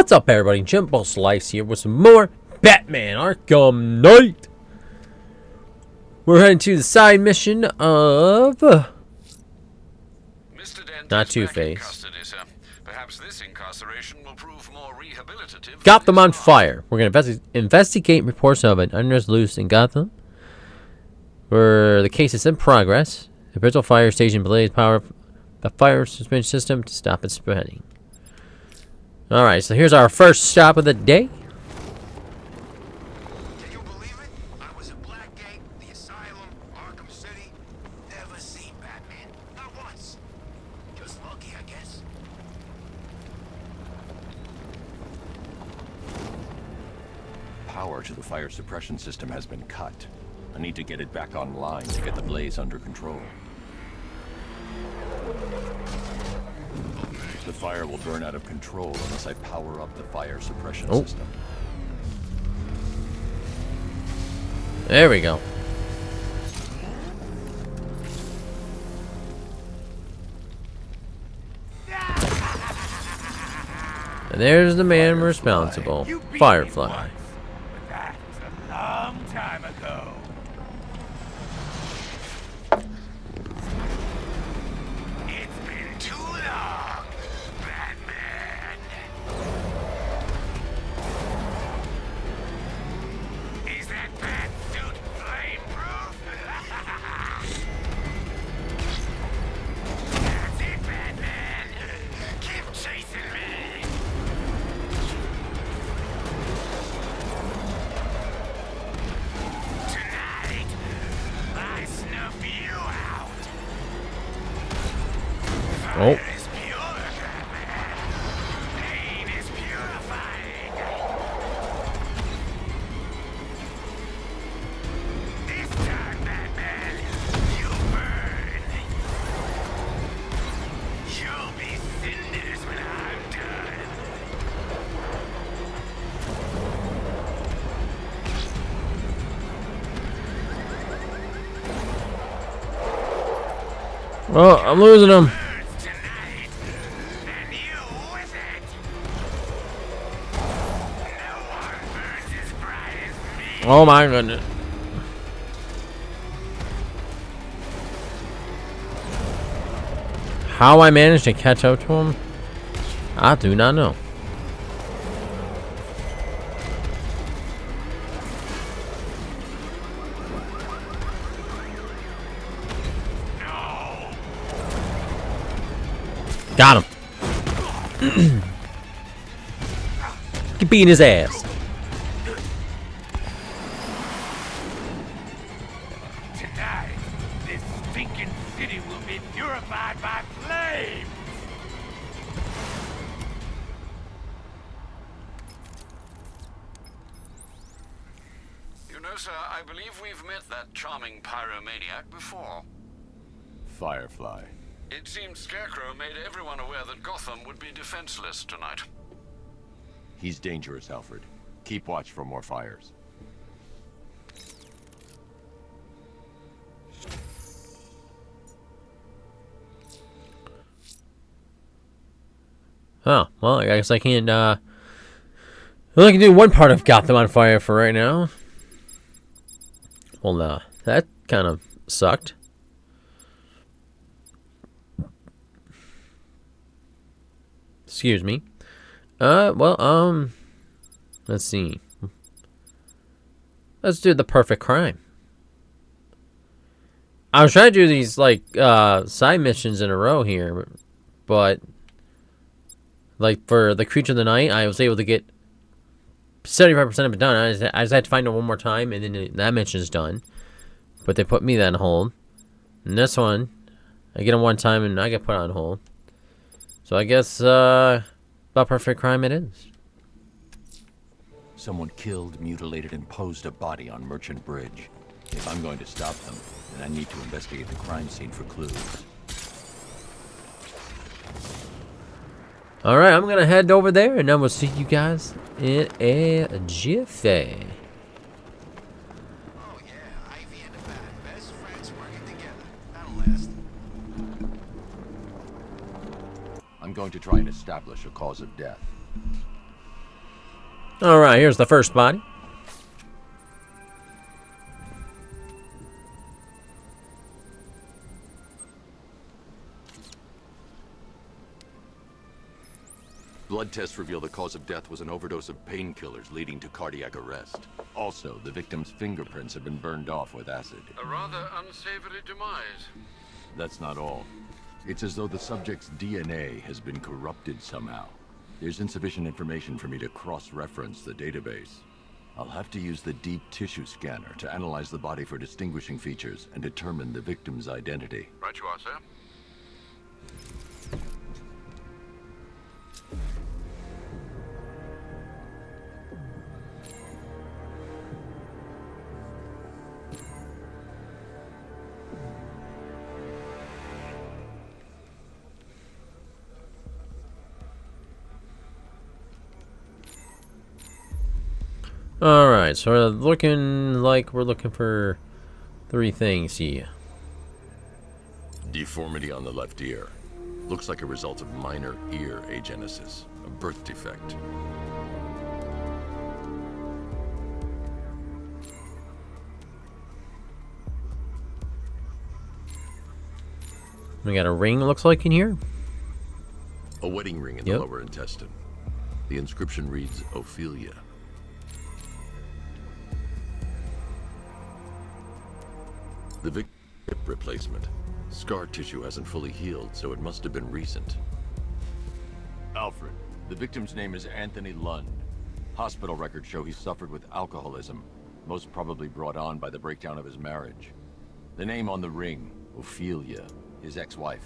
What's up, everybody? Jimbo Slice here with some more Batman Arkham Knight. We're heading to the side mission of not Two-Face. Perhaps this incarceration will prove more rehabilitative. Gotham on fire. We're gonna investigate reports of an unrest loose in Gotham, where the case is in progress. The Bristol fire station blaze power the fire suspension system to stop it spreading. Alright, so here's our first stop of the day. Can you believe it? I was at Blackgate, the Asylum, Arkham City. Never seen Batman. Not once. Just lucky, I guess. Power to the fire suppression system has been cut. I need to get it back online to get the blaze under control. The fire will burn out of control unless I power up the fire suppression system. There we go. And there's the man responsible, Firefly. That was a long time ago. It's been too long, Batman. Is that bat suit flameproof? That's it, Batman. Keep chasing me. Tonight, I snuff you out. Oh. Fire is pure, Batman. Pain is purifying. This time, Batman, you burn. You'll be cinders when I'm done. Oh, I'm losing him. Burns tonight, and you with it. No one burns as bright as me. Oh my goodness. How I managed to catch up to him, I do not know. Got him. Keep beating his ass. Tonight, this stinking city will be purified by flames. You know, sir, I believe we've met that charming pyromaniac before. Firefly. It seems Scarecrow made everyone aware that Gotham would be defenseless tonight. He's dangerous, Alfred. Keep watch for more fires. Oh, well, I guess I can't, well, I can do one part of Gotham on fire for right now. Well, that kind of sucked. Excuse me. Well, let's see. Let's do the perfect crime. I was trying to do these, like, side missions in a row here, but, like, for the Creature of the Night, I was able to get 75% of it done. I just had to find it one more time, and then that mission is done. But they put me on hold. And this one, I get it one time, and I get put on hold. So I guess, about perfect crime it is. Someone killed, mutilated, and posed a body on Merchant Bridge. If I'm going to stop them, then I need to investigate the crime scene for clues. Alright, I'm going to head over there, and then we'll see you guys in a jiffy. Oh yeah, Ivy and the Bat, best friends working together. That'll last. I'm going to try and establish a cause of death. All right, here's the first body. Blood tests reveal the cause of death was an overdose of painkillers leading to cardiac arrest. Also, the victim's fingerprints have been burned off with acid. A rather unsavory demise. That's not all. It's as though the subject's DNA has been corrupted somehow. There's insufficient information for me to cross-reference the database. I'll have to use the deep tissue scanner to analyze the body for distinguishing features and determine the victim's identity. Right you are, sir. All right, so we're looking like we're looking for 3 things here. Deformity on the left ear. Looks like a result of minor ear agenesis, a birth defect. We got a ring, looks like, in here. A wedding ring in the lower intestine. The inscription reads Ophelia. The victim hip replacement. Scar tissue hasn't fully healed, so it must have been recent. Alfred. The victim's name is Anthony Lund. Hospital records show he suffered with alcoholism, most probably brought on by the breakdown of his marriage. The name on the ring, Ophelia, his ex-wife.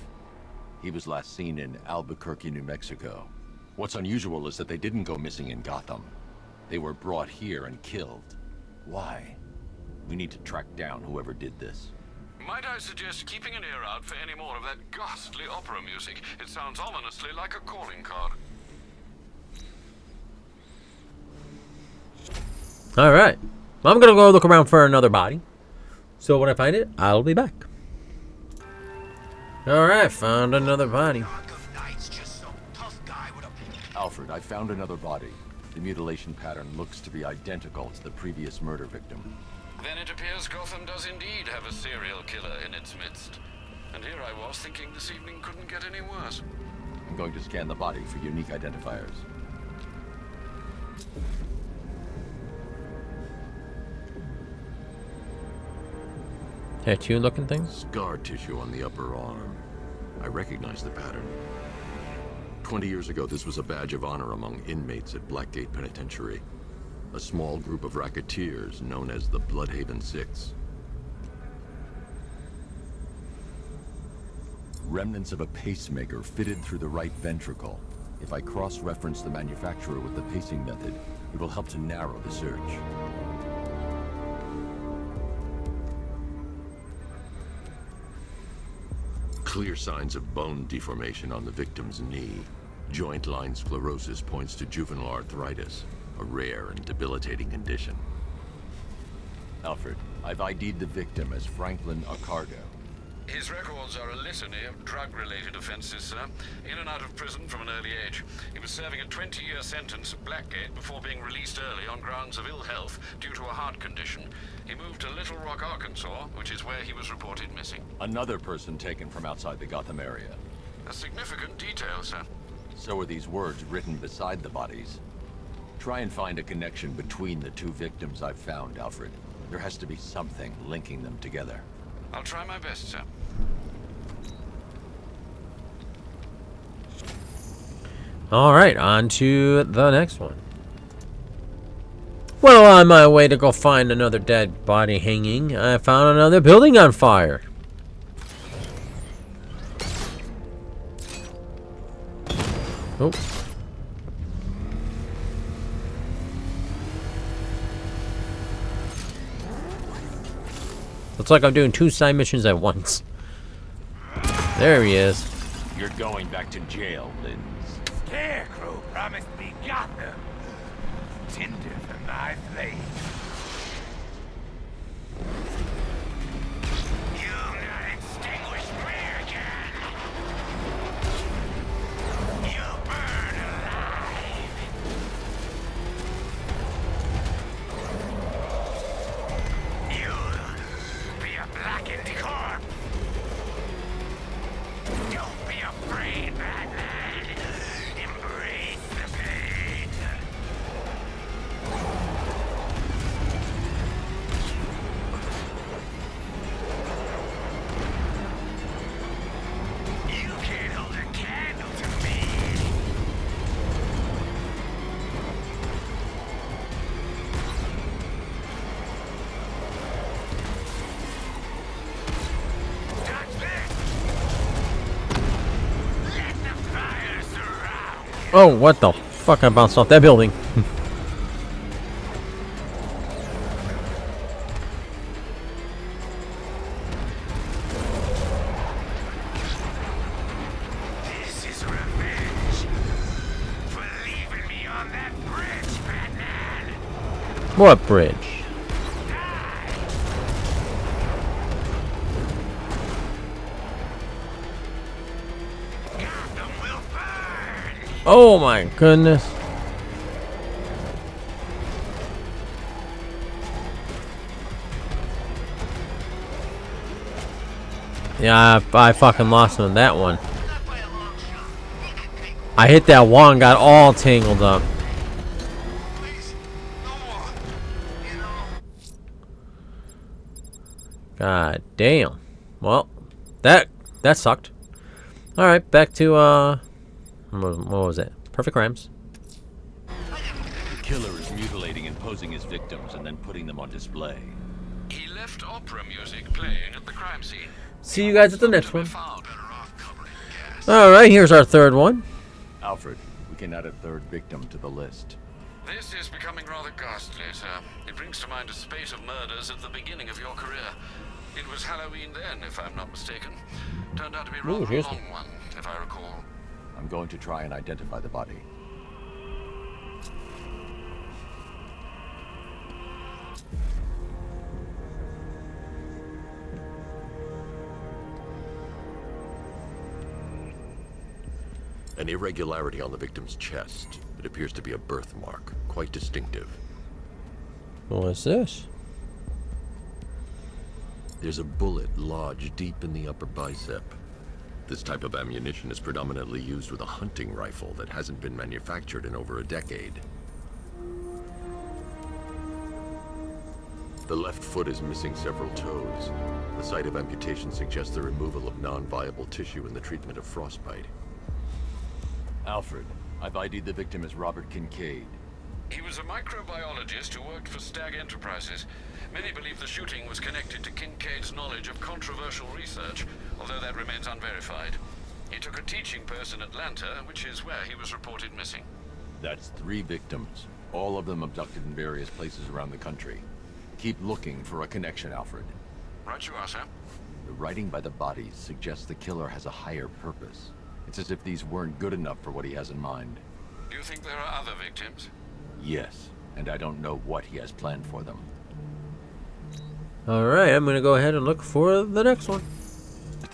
He was last seen in Albuquerque, New Mexico. What's unusual is that they didn't go missing in Gotham. They were brought here and killed. Why? We need to track down whoever did this. Might I suggest keeping an ear out for any more of that ghastly opera music? It sounds ominously like a calling card. All right, I'm gonna go look around for another body. So when I find it, I'll be back. All right, found another body. Arkham Knight's just some tough guy with a... Alfred, I found another body. The mutilation pattern looks to be identical to the previous murder victim. Then it appears Gotham does indeed have a serial killer in its midst. And here I was thinking this evening couldn't get any worse. I'm going to scan the body for unique identifiers. Tattoo looking things. Scar tissue on the upper arm. I recognize the pattern. 20 years ago, this was a badge of honor among inmates at Blackgate Penitentiary. A small group of racketeers known as the Bloodhaven Six. Remnants of a pacemaker fitted through the right ventricle. If I cross-reference the manufacturer with the pacing method, it will help to narrow the search. Clear signs of bone deformation on the victim's knee. Joint line sclerosis points to juvenile arthritis, a rare and debilitating condition. Alfred, I've ID'd the victim as Franklin Accardo. His records are a litany of drug-related offenses, sir. In and out of prison from an early age. He was serving a 20-year sentence at Blackgate before being released early on grounds of ill health due to a heart condition. He moved to Little Rock, Arkansas, which is where he was reported missing. Another person taken from outside the Gotham area. A significant detail, sir. So are these words written beside the bodies. Try and find a connection between the 2 victims I've found, Alfred. There has to be something linking them together. I'll try my best, sir. All right, on to the next one. Well, on my way to go find another dead body hanging, I found another building on fire. Oh. Looks like I'm doing 2 side missions at once. There he is. You're going back to jail, Lynn. Scarecrow promised me Gotham. Tinder for my flame. You'll not extinguish me again. You'll burn alive. Oh, what the fuck? I bounced off that building. This is revenge for leaving me on that bridge, Batman. What bridge? Gotham will burn. Oh my goodness. Yeah, I fucking lost him on that one. Not by a long shot. He can take I hit that wall and got all tangled up. please. No more. You know. God damn. Well, that sucked. All right, back to what was it? Perfect Crimes. The killer is mutilating and posing as victims and then putting them on display. He left opera music playing at the crime scene. See you guys at the next one. Found. All right, here's our third one. Alfred, we can add a third victim to the list. This is becoming rather ghastly, sir. It brings to mind a spate of murders at the beginning of your career. It was Halloween then, if I'm not mistaken. Turned out to be rather a here's long one, if I recall. I'm going to try and identify the body. An irregularity on the victim's chest. It appears to be a birthmark, quite distinctive. What's this? There's a bullet lodged deep in the upper bicep. This type of ammunition is predominantly used with a hunting rifle that hasn't been manufactured in over a decade. The left foot is missing several toes. The site of amputation suggests the removal of non-viable tissue in the treatment of frostbite. Alfred, I've ID'd the victim as Robert Kincaid. He was a microbiologist who worked for Stag Enterprises. Many believe the shooting was connected to Kincaid's knowledge of controversial research, although that remains unverified. He took a teaching post in Atlanta, which is where he was reported missing. That's 3 victims, all of them abducted in various places around the country. Keep looking for a connection, Alfred. Right you are, sir. The writing by the bodies suggests the killer has a higher purpose. It's as if these weren't good enough for what he has in mind. Do you think there are other victims? Yes, and I don't know what he has planned for them. All right, I'm gonna go ahead and look for the next one.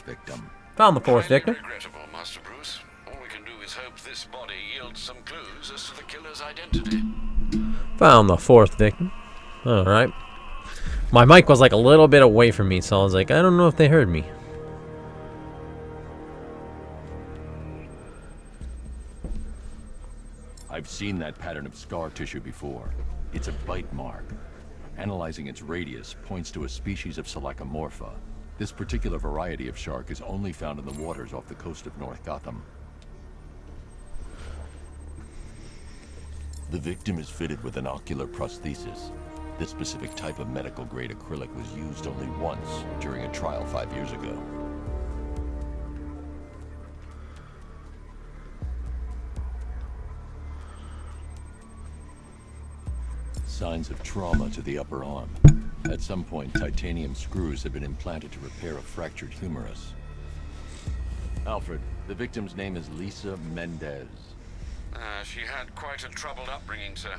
Victim. Found the fourth Highly victim. regrettable, Master Bruce. All we can do is hope this body yields some clues as to the killer's identity. Found the fourth victim. All right. My mic was like a little bit away from me, so I was like, I don't know if they heard me. I've seen that pattern of scar tissue before. It's a bite mark. Analyzing its radius points to a species of Selachomorpha. This particular variety of shark is only found in the waters off the coast of North Gotham. The victim is fitted with an ocular prosthesis. This specific type of medical-grade acrylic was used only once during a trial 5 years ago. Signs of trauma to the upper arm. At some point, titanium screws have been implanted to repair a fractured humerus. Alfred, the victim's name is Lisa Mendez. She had quite a troubled upbringing, sir.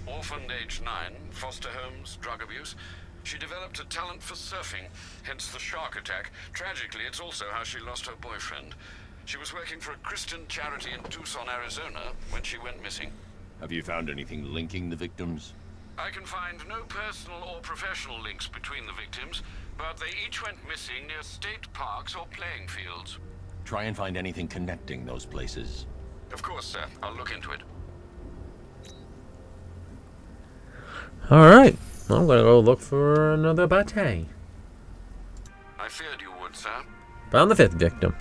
Orphaned age 9, foster homes, drug abuse. She developed a talent for surfing, hence the shark attack. Tragically, it's also how she lost her boyfriend. She was working for a Christian charity in Tucson, Arizona, when she went missing. Have you found anything linking the victims? I can find no personal or professional links between the victims, but they each went missing near state parks or playing fields. Try and find anything connecting those places. Of course, sir. I'll look into it. All right, I'm gonna go look for another bate. I feared you would, sir. Found the fifth victim.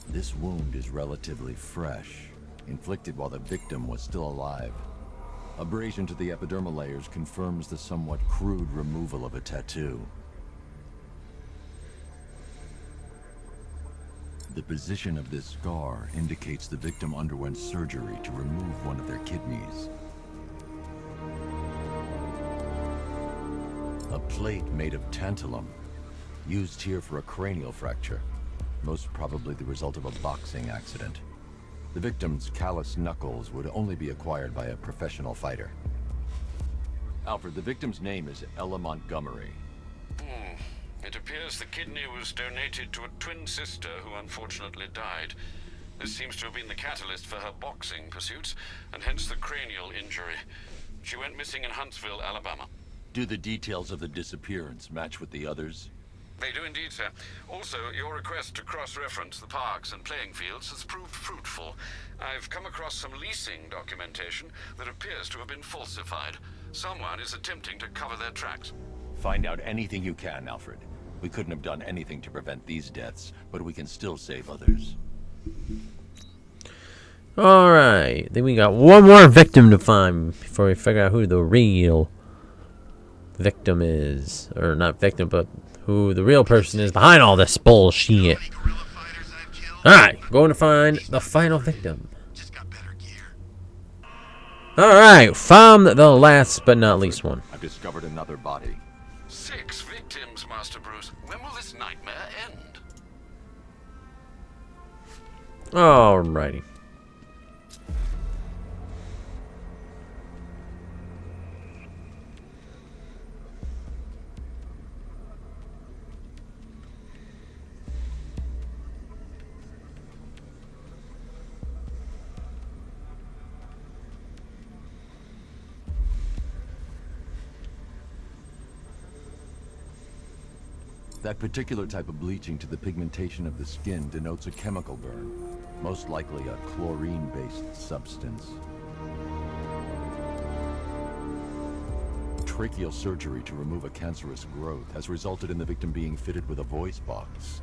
This wound is relatively fresh, inflicted while the victim was still alive. Abrasion to the epidermal layers confirms the somewhat crude removal of a tattoo. The position of this scar indicates the victim underwent surgery to remove one of their kidneys. A plate made of tantalum, used here for a cranial fracture, most probably the result of a boxing accident. The victim's calloused knuckles would only be acquired by a professional fighter. Alfred, the victim's name is Ella Montgomery. It appears the kidney was donated to a twin sister who unfortunately died. This seems to have been the catalyst for her boxing pursuits, and hence the cranial injury. She went missing in Huntsville, Alabama. Do the details of the disappearance match with the others? They do indeed, sir. Also, your request to cross-reference the parks and playing fields has proved fruitful. I've come across some leasing documentation that appears to have been falsified. Someone is attempting to cover their tracks. Find out anything you can, Alfred. We couldn't have done anything to prevent these deaths, but we can still save others. Alright, then we got one more victim to find before we figure out who the real victim is. Or not victim, but who the real person is behind all this bullshit. Alright, going to find the final victim. Alright, found the last but not least one. I've discovered another body. 6 victims, Master Bruce. When will this nightmare end? Alrighty. That particular type of bleaching to the pigmentation of the skin denotes a chemical burn, most likely a chlorine-based substance. Tracheal surgery to remove a cancerous growth has resulted in the victim being fitted with a voice box.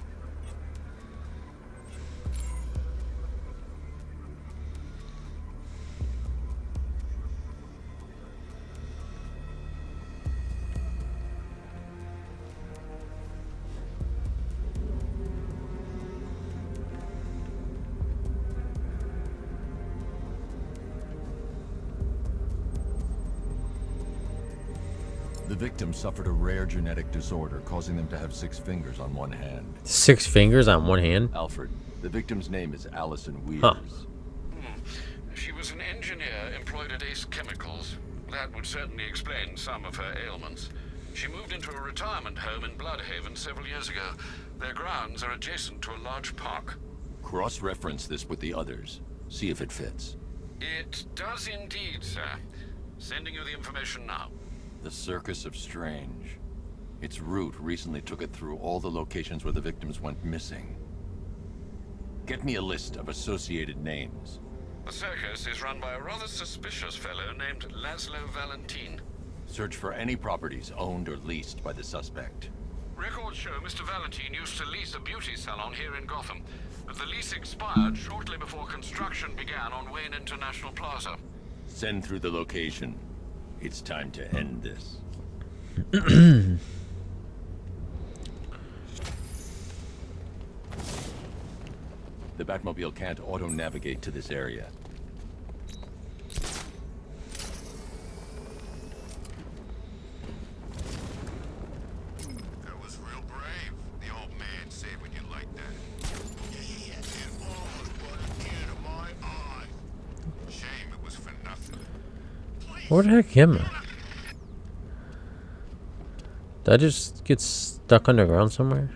The victim suffered a rare genetic disorder, causing them to have 6 fingers on one hand. 6 fingers on one hand? Alfred, the victim's name is Allison Weers. Huh. She was an engineer employed at Ace Chemicals. That would certainly explain some of her ailments. She moved into a retirement home in Bloodhaven several years ago. Their grounds are adjacent to a large park. Cross-reference this with the others. See if it fits. It does indeed, sir. Sending you the information now. The Circus of Strange. Its route recently took it through all the locations where the victims went missing. Get me a list of associated names. The circus is run by a rather suspicious fellow named Laszlo Valentin. Search for any properties owned or leased by the suspect. Records show Mr. Valentin used to lease a beauty salon here in Gotham, but the lease expired shortly before construction began on Wayne International Plaza. Send through the location. It's time to end this. The Batmobile can't auto-navigate to this area. That was real brave. The old man said when you like that. Yeah. It almost brought a tear to my eye. Shame it was for nothing. Where the heck am I? Did I just get stuck underground somewhere?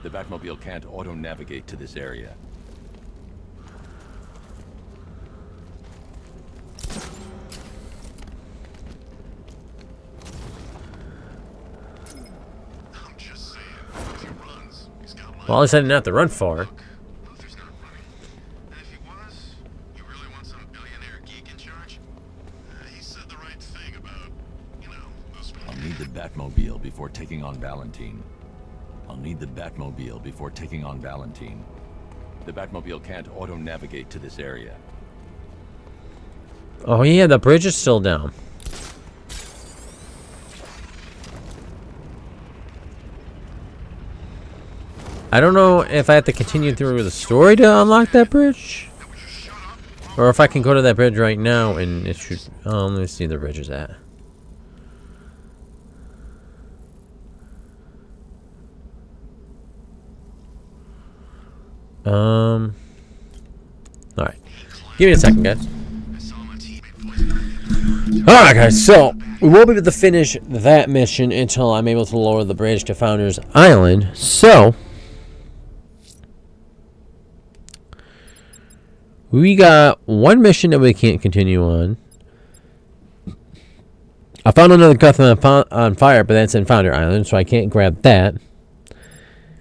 The Batmobile can't auto-navigate to this area. I'm just saying, if he runs, he's got money. Well, at least I didn't have to run far. Luther's not running. And if he was, you really want some billionaire geek in charge? He said the right thing about, those I'll need the Batmobile before taking on Valentine. The Batmobile can't auto-navigate to this area. Oh yeah, the bridge is still down. I don't know if I have to continue through the story to unlock that bridge, or if I can go to that bridge right now and it should. Let me see the bridge is at. All right. Give me a second, guys. Alright, guys, so we won't be able to finish that mission until I'm able to lower the bridge to Founders Island. So, we got one mission that we can't continue on. I found another Gotham on fire, but that's in Founder Island, so I can't grab that.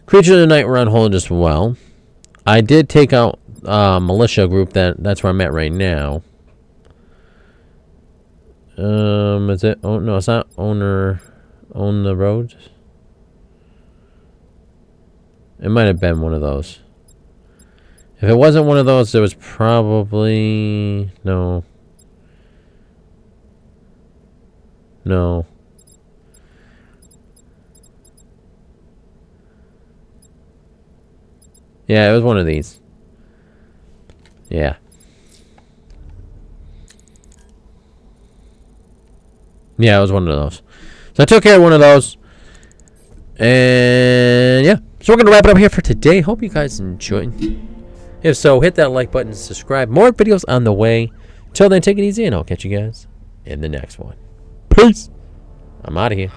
Creature of the Night we're on hold as well. I did take out militia group. That's where I'm at right now. Is it? Oh no, it's not owner. Own the roads. It might have been one of those. If it wasn't one of those, it was probably no. No. Yeah, it was one of these. Yeah. Yeah, it was one of those. So I took care of one of those. And yeah. So we're going to wrap it up here for today. Hope you guys enjoyed. If so, hit that like button, subscribe. More videos on the way. Till then, take it easy, and I'll catch you guys in the next one. Peace. I'm out of here.